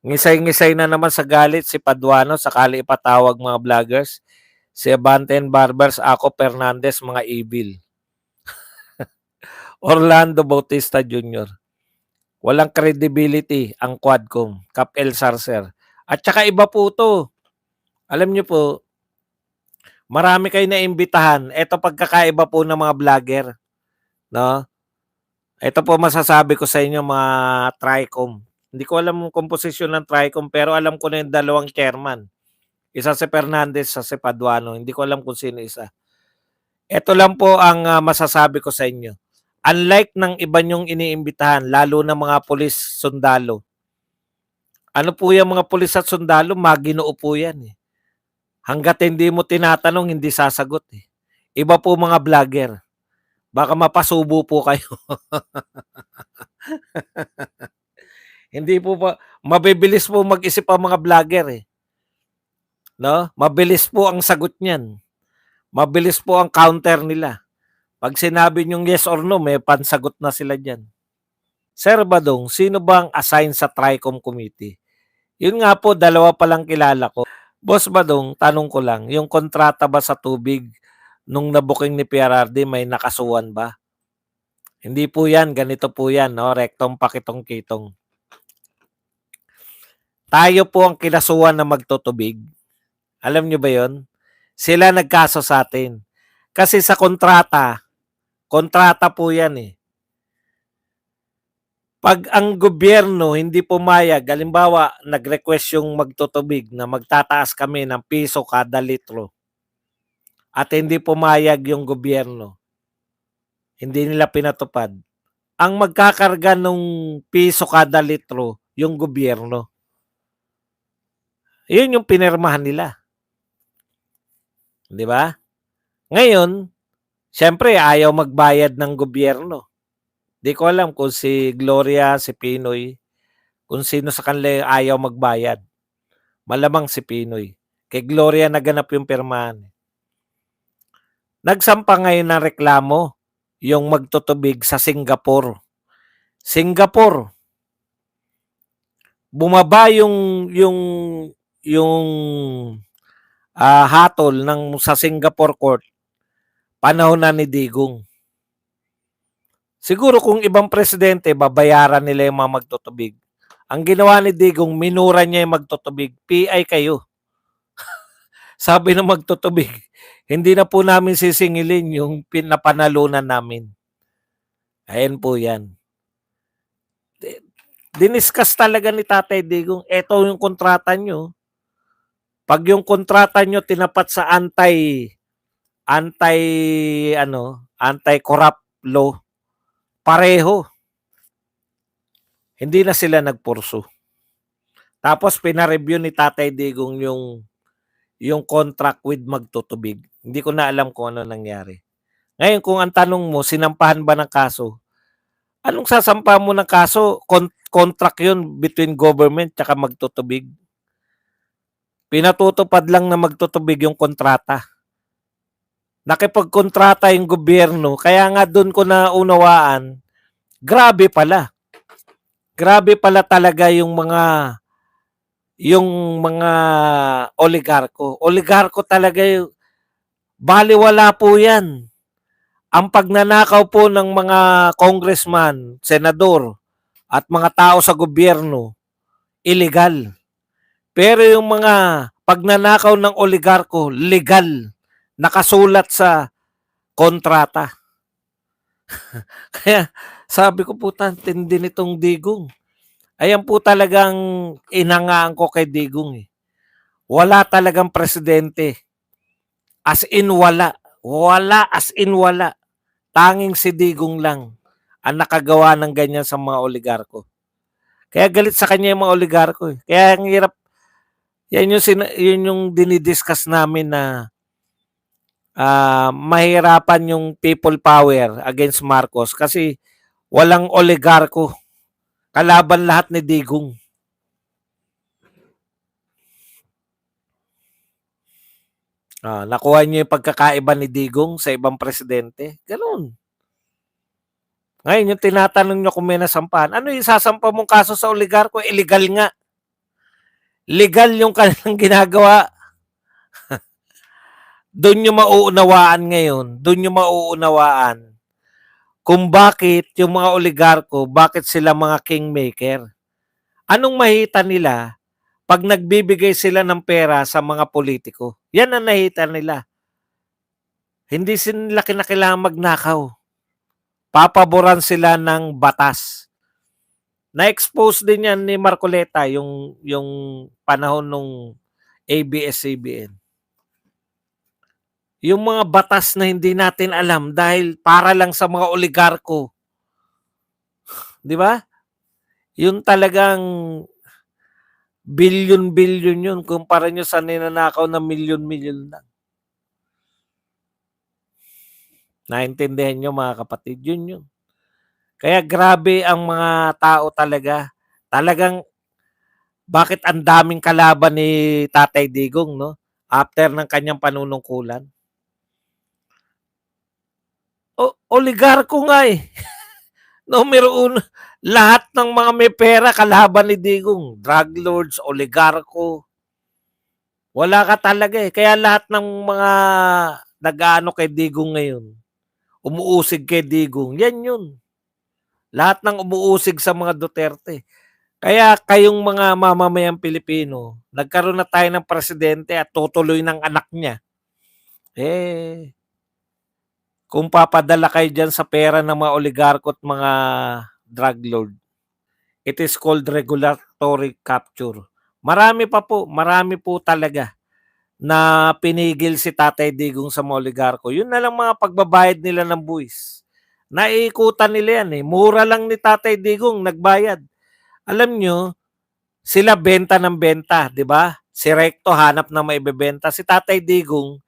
Ngisay-ngisay na naman sa galit si Paduano sakali ipatawag mga vloggers. Si Abanten Barbers, ako Fernandez, mga evil. Orlando Bautista Jr. Walang credibility ang Quadcom. Kap El Sarcer. At saka iba po to. Alam niyo po, marami kayo na imbitahan. Ito pagkakaiba po ng mga vlogger. No? Ito po masasabi ko sa inyo mga Tricom. Hindi ko alam yung komposisyon ng Tricom pero alam ko na yung dalawang chairman. Isa si Fernandez, isa si Paduano. Hindi ko alam kung sino isa. Ito lang po ang masasabi ko sa inyo. Unlike ng iba nyong iniimbitahan, lalo na mga pulis, sundalo. Ano po yung mga pulis at sundalo? Maginoo po yan eh. Hanggat hindi mo tinatanong, hindi sasagot eh. Iba po mga vlogger. Baka mapasubo po kayo. Hindi po pa, mabibilis po mag-isip ang mga vlogger eh. No? Mabilis po ang sagot niyan. Mabilis po ang counter nila. Pag sinabi niyong yes or no, may pansagot na sila dyan. Sir Badong, sino bang assign sa Tricom Committee? Yun nga po, dalawa pa lang kilala ko. Boss Badong, tanong ko lang, yung kontrata ba sa tubig nung nabuking ni PRRD may nakasuhan ba? Hindi po yan, ganito po yan, no? Rektong pakitong-kitong. Tayo po ang kinasuhan na magtutubig. Alam nyo ba yon? Sila nagkaso sa atin. Kasi sa kontrata po yan eh. Pag ang gobyerno hindi pumayag, halimbawa, nag-request yung magtutubig na magtataas kami ng piso kada litro at hindi pumayag yung gobyerno, hindi nila pinatupad, ang magkakarga ng piso kada litro, yung gobyerno. Yun yung pinirmahan nila. Di ba? Ngayon, syempre, ayaw magbayad ng gobyerno. Di ko alam kung si Gloria, si Pinoy, kung sino sa kanila ayaw magbayad. Malamang si Pinoy. Kay Gloria naganap yung pirmahan. Nagsampa ngayon ng reklamo yung magtutubig sa Singapore. Singapore. Bumaba yung hatol ng sa Singapore court panahon na ni Digong. Siguro kung ibang presidente, babayaran nila yung mga magtutubig. Ang ginawa ni Digong, minura niya yung magtutubig. PI kayo. Sabi ng magtutubig, hindi na po namin sisingilin yung pinapanalunan namin. Ayan po yan. Diniscuss talaga ni Tatay Digong, eto yung kontrata nyo. Pag yung kontrata nyo tinapat sa anti-corrupt law, pareho. Hindi na sila nagpurso. Tapos pina-review ni Tatay Digong yung contract with magtutubig. Hindi ko na alam kung ano nangyari. Ngayon, kung ang tanong mo, sinampahan ba ng kaso? Anong sasampa mo ng kaso? Contract yun between government at magtutubig. Pinatutupad lang na magtutubig yung kontrata. Nakipagkontrata yung gobyerno, kaya nga doon ko na unawaan, grabe pala. Grabe pala talaga yung mga oligarko. Oligarko talaga yung baliwala po yan. Ang pagnanakaw po ng mga congressman, senador, at mga tao sa gobyerno, illegal. Pero yung mga pagnanakaw ng oligarko, legal. Nakasulat sa kontrata. Kaya sabi ko po, tindi nitong Digong. Ayan po talagang inangaan ko kay Digong eh. Wala talagang presidente. As in wala. Wala as in wala. Tanging si Digong lang ang nakagawa ng ganyan sa mga oligarko. Kaya galit sa kanya yung mga oligarko eh. Kaya ang hirap. Yun yung dinidiscuss namin na mahirapan yung people power against Marcos kasi walang oligarko. Kalaban lahat ni Digong. Nakuha niyo yung pagkakaiba ni Digong sa ibang presidente. Ganun. Ngayon, yung tinatanong nyo kung may nasampahan, ano yung sasampa mong kaso sa oligarko? Illegal nga. legal yung kanilang ginagawa. Doon niyo mauunawaan ngayon, doon niyo mauunawaan kung bakit yung mga oligarko, bakit sila mga kingmaker. Anong mahita nila pag nagbibigay sila ng pera sa mga politiko? Yan ang nahita nila. Hindi sila kinakailangan magnakaw. Papaboran sila ng batas. Na-expose din yan ni Marcoleta yung panahon nung ABS-CBN. Yung mga batas na hindi natin alam dahil para lang sa mga oligarko. 'Di ba? Yung talagang bilyon-bilyon yun kumpara nyo sa ninanakaw na milyon-milyon lang. Naintindihan nyo mga kapatid, yun. Kaya grabe ang mga tao talaga. Talagang bakit ang daming kalaban ni Tatay Digong, no? After ng kanyang panunungkulan. Oligarko nga eh. Numero uno, lahat ng mga may pera kalaban ni Digong. Drug lords, oligarko. Wala ka talaga eh. Kaya lahat ng mga nag-aano kay Digong ngayon, umuusig kay Digong, yan yun. Lahat ng umuusig sa mga Duterte. Kaya kayong mga mamamayang Pilipino, nagkaroon na tayo ng presidente at tutuloy ng anak niya. Kung papadala kayo dyan sa pera ng mga oligarko at mga drug lord, it is called regulatory capture. Marami po talaga na pinigil si Tatay Digong sa mga oligarko. Yun na lang mga pagbabayad nila ng buwis. Naiikutan nila yan eh. Mura lang ni Tatay Digong nagbayad. Alam nyo, sila benta ng benta, di ba? Si Recto hanap na maibebenta. Si Tatay Digong,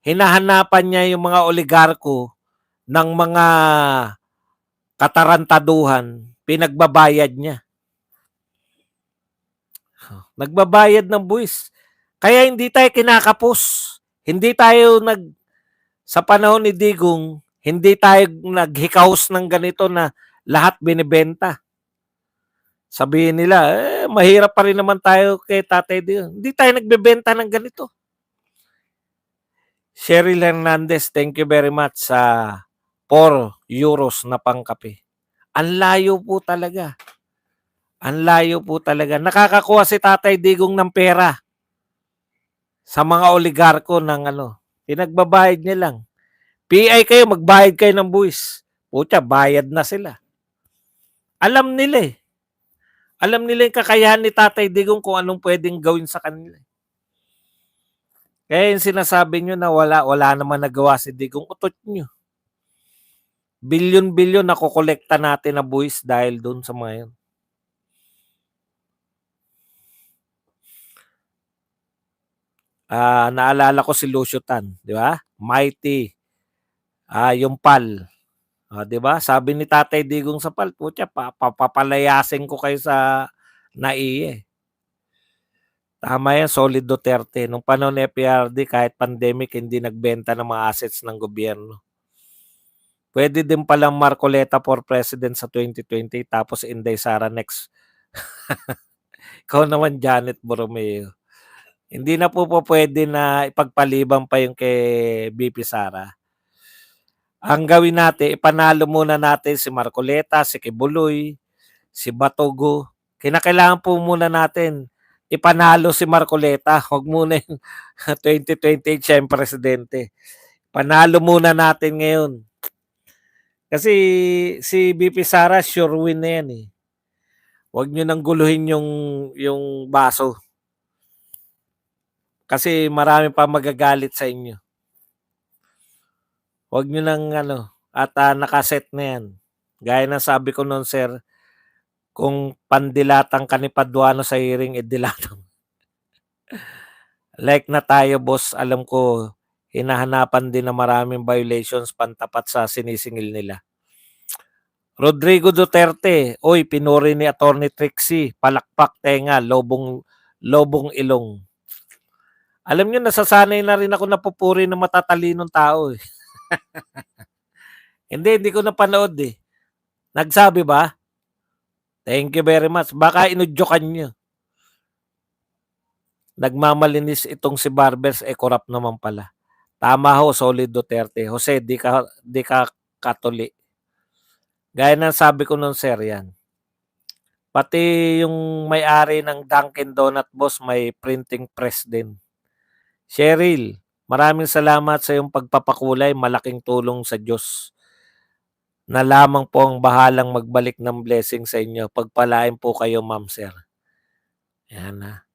hinahanapan niya yung mga oligarko ng mga katarantaduhan, pinagbabayad niya. Nagbabayad ng buwis. Kaya hindi tayo kinakapos. Hindi tayo sa panahon ni Digong, hindi tayo naghikaos ng ganito na lahat binibenta. Sabihin nila, mahirap pa rin naman tayo kay Tatay Digong. Hindi tayo nagbebenta ng ganito. Cheryl Hernandez, thank you very much sa 4 euros na pangkape. Ang layo po talaga. Ang layo po talaga. Nakakakuha si Tatay Digong ng pera sa mga oligarko ng pinagbabayad niya lang. PI kayo, magbayad kayo ng buwis. Pucha, bayad na sila. Alam nila eh. Alam nila yung kakayahan ni Tatay Digong kung anong pwedeng gawin sa kanila. Kaya yung sinasabi nyo na wala naman nagawa si Digong, utot nyo. Bilyon-bilyon na kukolekta natin na buwis dahil doon sa mga yun. Naalala ko si Lucio Tan, di ba? Mighty. Yung PAL. 'Di ba? Sabi ni Tatay Digong sa PAL, putya, papapalayasin ko kayo sa NAIE. Tama yan, solid Duterte. Nung panahon ni PRD, kahit pandemic, hindi nagbenta ng mga assets ng gobyerno. Pwede din palang Marcoleta for president sa 2020, tapos Inday Sara next. Ikaw naman, Janet Borromeo. Hindi na po pwede na ipagpaliban pa yung kay BP Sara. Ang gawin natin, ipanalo muna natin si Marcoleta, si Kibuloy, si Batogo. Kinakailangan po muna natin ipanalo si Marcoleta. Huwag muna yung 2028 siya yung presidente. Panalo muna natin ngayon. Kasi si BP Sara, sure win na yan eh. Huwag nyo nang guluhin yung baso. Kasi marami pa magagalit sa inyo. Huwag nyo nang at nakaset na yan. Gaya ng sabi ko noon, sir, kung pandilatang ka ni Paduano sa hearing, dilatang. Like na tayo, boss, alam ko, hinahanapan din na maraming violations pantapat sa sinisingil nila. Rodrigo Duterte, oy, pinuri ni Attorney Trixie, palakpak tenga, lobong ilong. Alam nyo, nasasanay na rin ako napupuri ng matatalinong tao eh. Hindi ko napanood eh. Nagsabi ba? Thank you very much. Baka inudyokan nyo. nagmamalinis itong si Barbers, corrupt naman pala. Tama ho, solid Duterte. Jose, di ka katuli. Gaya ng sabi ko nun, sir, yan. Pati yung may-ari ng Dunkin Donut Boss, may printing press din. Cheryl, maraming salamat sa iyong pagpapakulay. Malaking tulong sa Diyos na lamang po ang bahalang magbalik ng blessing sa inyo. Pagpalain po kayo, ma'am, sir. Yan na.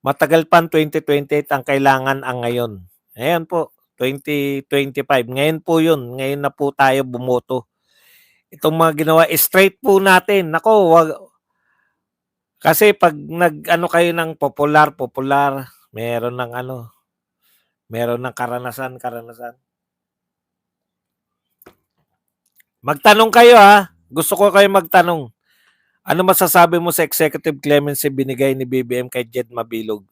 Matagal pa 2028 ang kailangan ang ngayon. Ayan po, 2025. Ngayon po yun. Ngayon na po tayo bumoto. Itong mga ginawa, straight po natin. Nako, kasi pag nag-ano kayo ng popular, meron ng meron ng karanasan. Magtanong kayo ha. Gusto ko kayo magtanong. Ano masasabi mo sa executive clemency binigay ni BBM kay Jed Mabilog?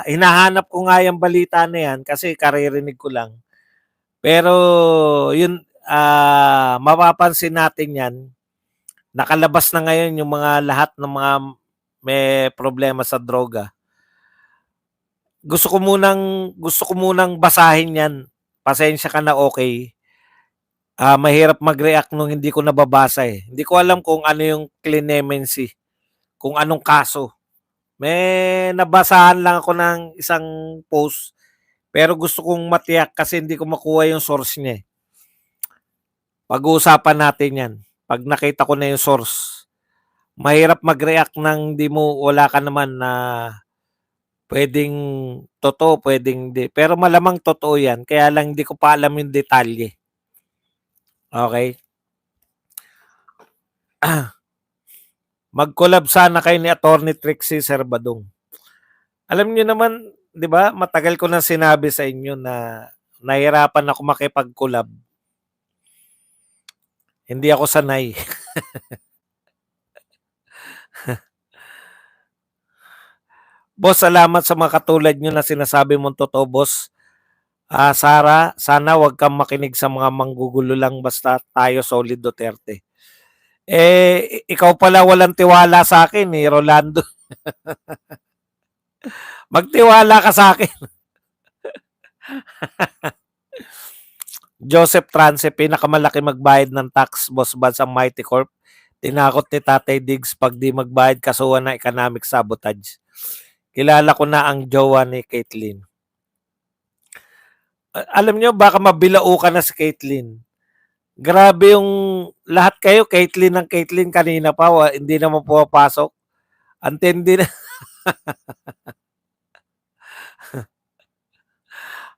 Hinahanap ko nga yung balita na yan kasi karirinig ko lang. Pero yun, mapapansin natin yan. Nakalabas na ngayon yung mga lahat ng mga may problema sa droga. Gusto ko munang basahin yan. Pasensya ka na, okay. Mahirap mag-react nung hindi ko nababasa eh. Hindi ko alam kung ano yung clemency, kung anong kaso. May nabasahan lang ako ng isang post, pero gusto kong matiyak kasi hindi ko makuha yung source niya eh. Pag-uusapan natin yan. Pag nakita ko na yung source, mahirap mag-react nang wala ka naman na pwedeng totoo, pwedeng hindi. Pero malamang totoo yan, kaya lang hindi ko pa alam yung detalye. Okay? Mag-collab sana kayo ni Attorney Trixie Serbadong. Alam niyo naman, 'di ba? Matagal ko na sinabi sa inyo na nahirapan ako makipag-collab. Hindi ako sanay. Boss, salamat sa mga katulad niyo na sinasabi mong totoo, boss. Sara, sana wag kang makinig sa mga manggugulo lang basta tayo solid Duterte. Ikaw pala walang tiwala sa akin eh, Rolando. Magtiwala ka sa akin. Joseph Trance, pinakamalaki magbayad ng tax, boss Bads ang Mighty Corp. Tinakot ni Tatay Diggs pag di magbayad kasuhan ng economic sabotage. Kilala ko na ang jowa ni Caitlyn. Alam nyo, baka mabilao ka na si Caitlyn. Grabe yung lahat kayo, Caitlyn ng Caitlyn kanina pa, hindi naman pumapasok. Antindi na.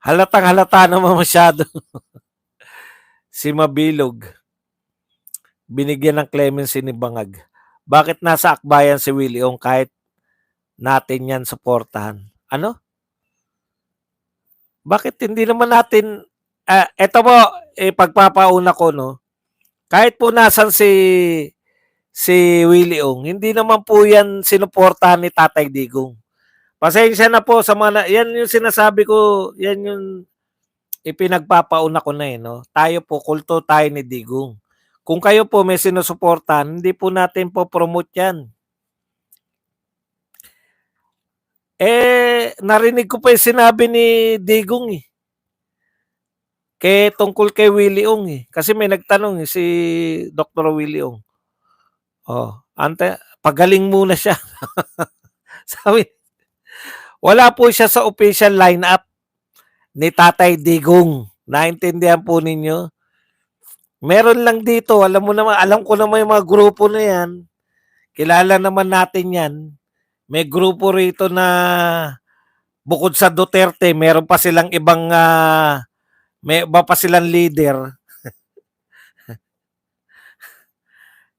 Halatang halata naman masyado. Si Mabilog, binigyan ng clemency ni Bangag. Bakit nasa akbayan si Willie Ong kahit natin yan suportahan? Ano? Bakit hindi naman natin, eto po, pagpapauna ko, no? Kahit po nasan si Willie Ong, hindi naman po yan sinuportahan ni Tatay Digong. Pasensya na po sa mga, yan yung sinasabi ko, yan yung ipinagpapauna ko na eh, no? Tayo po, kulto tayo ni Digong. Kung kayo po may sinusuportahan, hindi po natin po promote yan. Narinig ko pa yung sinabi ni Digong eh. Tungkol kay Willie Ong eh. Kasi may nagtanong eh, si Dr. Willie Ong. Pagaling muna siya. Sabi, wala po siya sa official lineup ni Tatay Digong. Naintindihan po ninyo? Meron lang dito, alam ko naman yung mga grupo na yan. Kilala naman natin yan. May grupo rito na bukod sa Duterte, meron pa silang ibang may iba pa silang leader.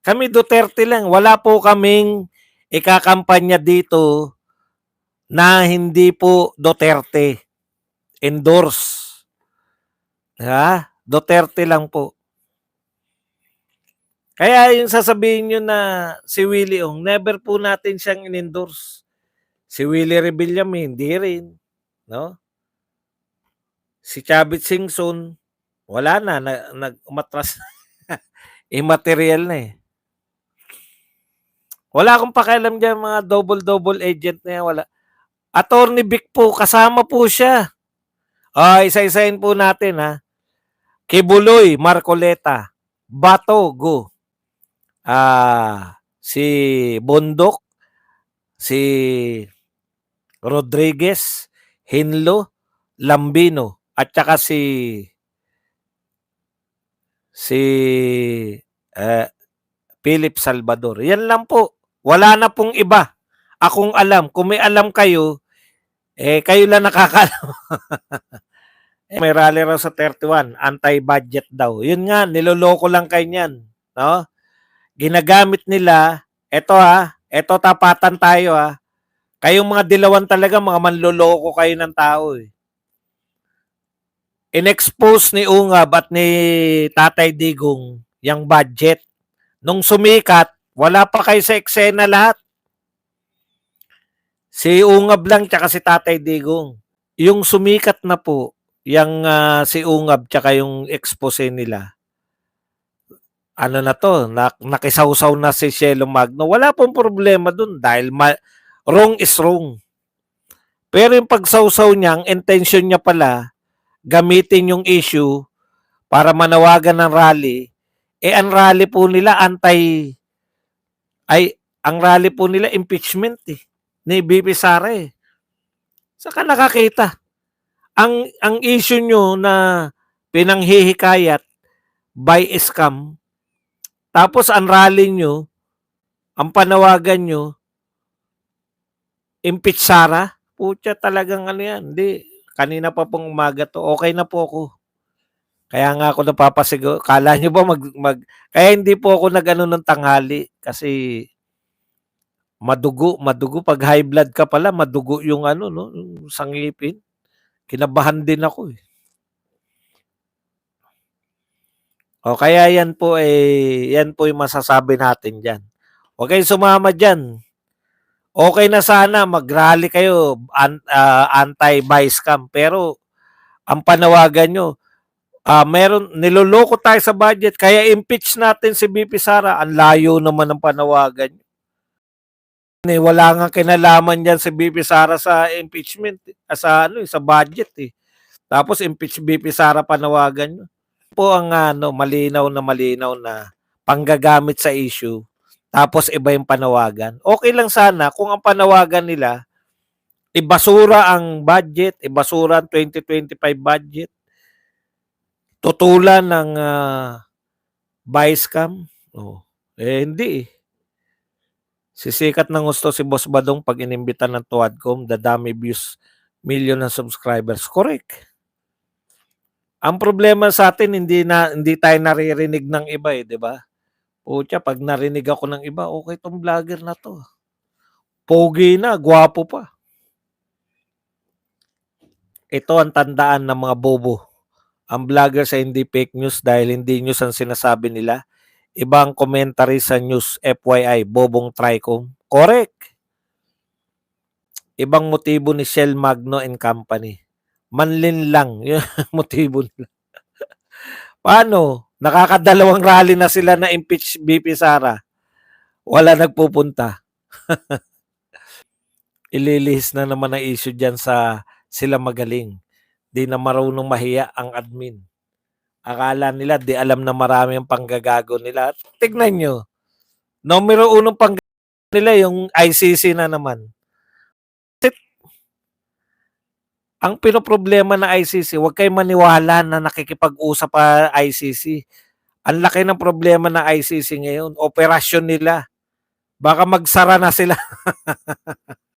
Kami Duterte lang. Wala po kaming ikakampanya dito na hindi po Duterte. Endorse. Duterte lang po. Kaya yung sasabihin nyo na si Willie Ong, never po natin siyang in-endorse. Si Willie Rebillame, hindi rin. No? Si Chavit Singson, wala na, umatras. Immaterial na eh. Wala akong pakialam diyan mga double agent na yan, wala. Attorney Vic po, kasama po siya. Isa-isahin po natin ha. Kibuloy, Marcoleta, Bato, go. Si Bondok, si Rodriguez, Hinlo, Lambino, at saka si Philip Salvador. Yan lang po. Wala na pong iba. Akong alam. Kung may alam kayo, kayo lang nakakaalam. May rally raw sa 31, anti-budget daw. Yun nga, niloloko lang kayo niyan. No? Ginagamit nila, eto tapatan tayo ha. Kayong mga dilawan talaga, mga manloloko kayo ng tao eh. In-expose ni Ungab at ni Tatay Digong yung budget. Nung sumikat, wala pa kayo sa eksena lahat. Si Ungab lang tsaka si Tatay Digong. Yung sumikat na po, yung si Ungab tsaka yung expose nila, ano na to, nakisawsaw na si Cielo Magno. Wala pong problema dun dahil wrong is wrong. Pero yung pagsawsaw niya, ang intention niya pala, gamitin yung issue para manawagan ng rally, ang rally po nila ang rally po nila impeachment ni BP Sara eh. Saka nakakita. Ang issue nyo na pinanghihikayat by scam, tapos ang rally nyo, ang panawagan nyo, impeach Sara, putya talagang ano yan. Hindi, kanina pa pong umaga to, okay na po ako. Kaya nga ako napapasigaw. Kala nyo ba kaya hindi po ako nag-ano ng tanghali kasi madugo. Pag high blood ka pala, madugo yung ano, no, yung sangipin. Kinabahan din ako eh. O kaya yan po yung masasabi natin diyan. Huwag kayong sumama diyan. Okay na sana mag-rally kayo anti-buy scam pero ang panawagan nyo, niloloko tayo sa budget kaya impeach natin si BP Sara. Ang layo naman ng panawagan nyo. Wala nga kinalaman diyan si BP Sara sa impeachment, sa budget eh. Tapos impeach BP Sara panawagan nyo. Po ang malinaw na panggagamit sa issue tapos iba yung panawagan. Okay lang sana kung ang panawagan nila ibasura ang budget, ibasura ang 2025 budget, tutulan ng buy scam. Hindi eh. Sisikat ng gusto si Boss Badong pag inimbitan ng Tuadcom, dadami views, million ng subscribers. Correct. Ang problema sa atin, hindi tayo naririnig ng iba eh, di ba? Pucha, pag narinig ako ng iba, okay tong vlogger na to. Pogi na, gwapo pa. Ito ang tandaan ng mga bobo. Ang vlogger sa hindi fake news dahil hindi news ang sinasabi nila. Ibang commentary sa news, FYI, bobong Tricom. Correct. Ibang motibo ni Shell Magno and Company. Manlin lang yung motibo nila. Paano? Nakakadalawang rally na sila na impeach BP Sara. Wala nagpupunta. Ililihis na naman ang issue dyan sa sila magaling. Di na marunong mahiya ang admin. Akala nila di alam na marami ang panggagago nila. Tignan nyo. Numero 1 panggagago nila yung ICC na naman. Ang pinoproblema na ICC, huwag kayong maniwala na nakikipag-usap pa ICC. Ang laki ng problema na ICC ngayon, operasyon nila. Baka magsara na sila.